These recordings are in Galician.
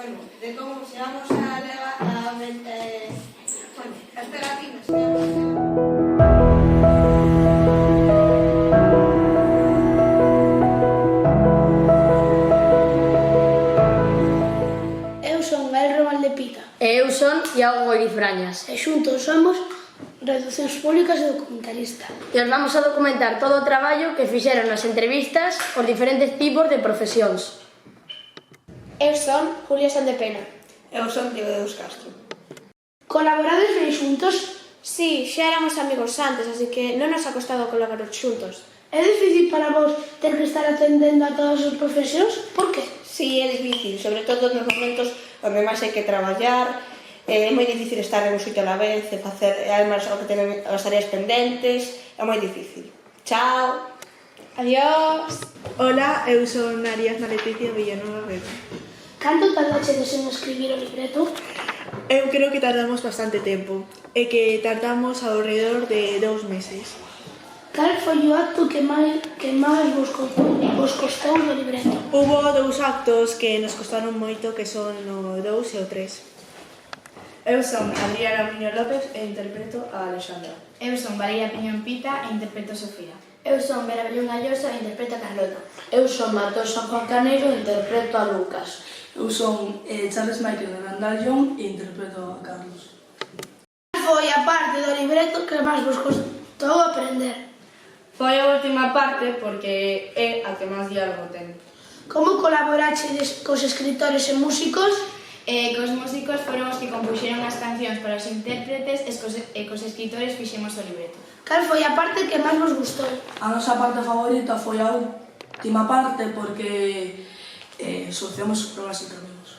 bueno, de como se vamos a levar as pegatinas. Eu son Gael Romal de Pita. E eu son Iago Goirifrañas. E xuntos somos Relacións Públicas e Documentalista. E os vamos a documentar todo o traballo que fixeron nas entrevistas os diferentes tipos de profesións. Eu son Julia Sandepena. Eu son Diego de Deus Castro. Colaborades ben xuntos? Sí, xa éramos amigos antes, así que non nos ha costado colaborar xuntos. É difícil para vos ter que estar atendendo a todas as profesións? Por que? Sí, é difícil, sobre todo nos momentos onde máis hai que traballar. É moi difícil estar en un sitio a la vez e facer además o que tener as tareas pendentes. É moi difícil. Chao. Adiós. Ola, eu son Ariadna Leticia Villanueva Vega. Canto tardachedes en escribir o libreto? Eu creo que tardamos bastante tempo, e que tardamos ao redor de 2 meses. Cal foi o acto que máis vos costou do libreto? Hubo 2 actos que nos costaron moito, que son o 2 e o 3. Eu son Adriana Miño López e interpreto a Alexandra. Eu son Valeria Piñón Pita e interpreto a Sofía. Eu son Vera Bellón Gallosa e interpreto a Carlota. Eu son Mateo San Juan Caneiro e interpreto a Lucas. Eu son Charles Michael de Randall e interpreto a Carlos. Foi a parte do libreto que máis vos costou aprender? Foi a última parte porque é a que máis diálogo ten. Como colaborachedes cos escritores e músicos? Cos músicos foron os que compuxeron as cancións para os intérpretes e cos escritores fixemos o libreto. Cal foi a parte que máis vos gustou? A nosa parte favorita foi a última parte porque solucionamos os problemas entre amigos.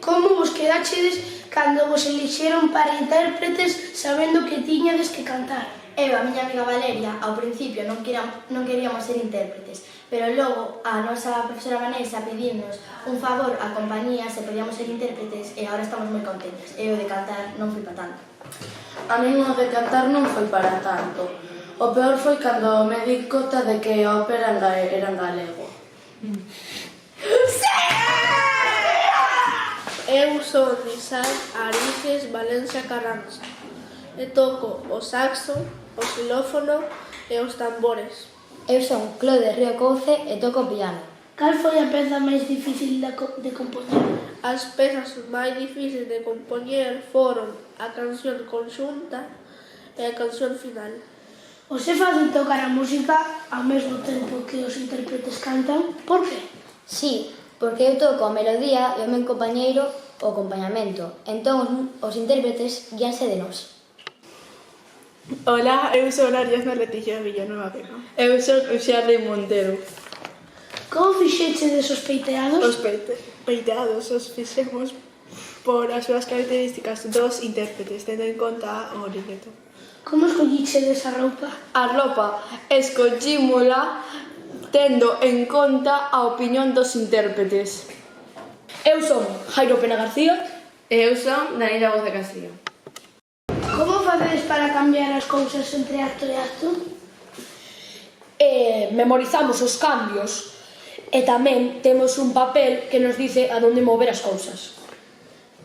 Como vos quedachedes cando vos elixeron para intérpretes sabendo que tiñades que cantar? Eu e a miña amiga Valeria, ao principio non queríamos ser intérpretes, pero logo a nosa profesora Vanessa pedirnos un favor a compañía se podíamos ser intérpretes e agora estamos moi contentas. E o de cantar non foi para tanto. A min o de cantar non foi para tanto. O peor foi cando me di conta de que a ópera era en galego. Eu son Nissan Arices Valencia Carranza e toco o saxo, o xilófono e os tambores. Eu son Clode Río Couce e toco o piano. Cal foi a peza máis difícil de compoñer? As pezas máis difíciles de compoñer foron a canción conxunta e a canción final. Os é fácil tocar a música ao mesmo tempo que os intérpretes cantan? Por que? Sí, porque eu toco a melodía e o meu compañeiro o acompañamento. Entón os intérpretes guíanse de nós. Ola, eu son Ariadna Leticia Villanueva Vega. Eu son Uxarri Montero. Como fixechedes os peiteados? Os peiteados os fixemos por as súas características dos intérpretes, tendo en conta o libreto. Como escollichedes a roupa? A roupa escollímola tendo en conta a opinión dos intérpretes. Eu son Jairo Pena García. E eu son Daniela Voz de Castillo. Como facedes para cambiar as cousas entre acto e acto? Memorizamos os cambios e tamén temos un papel que nos dice a onde mover as cousas.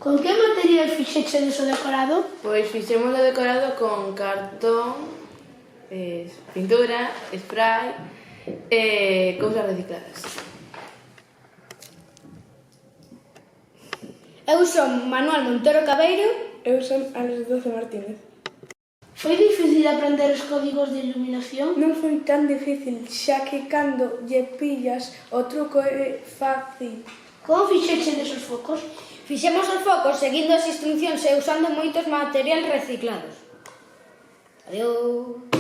Con que material fixechedes o decorado? Pois fixemos o decorado con cartón, pintura, spray e cousas recicladas. Eu son Manuel Montero Cabeiro. Eu son Ángeles Doce Martínez. Foi difícil aprender os códigos de iluminación? Non foi tan difícil, xa que cando lle pillas o truco é fácil. Como fixechedes os focos? Fixemos os focos seguindo as instruccións e usando moitos materiais reciclados. Adiós.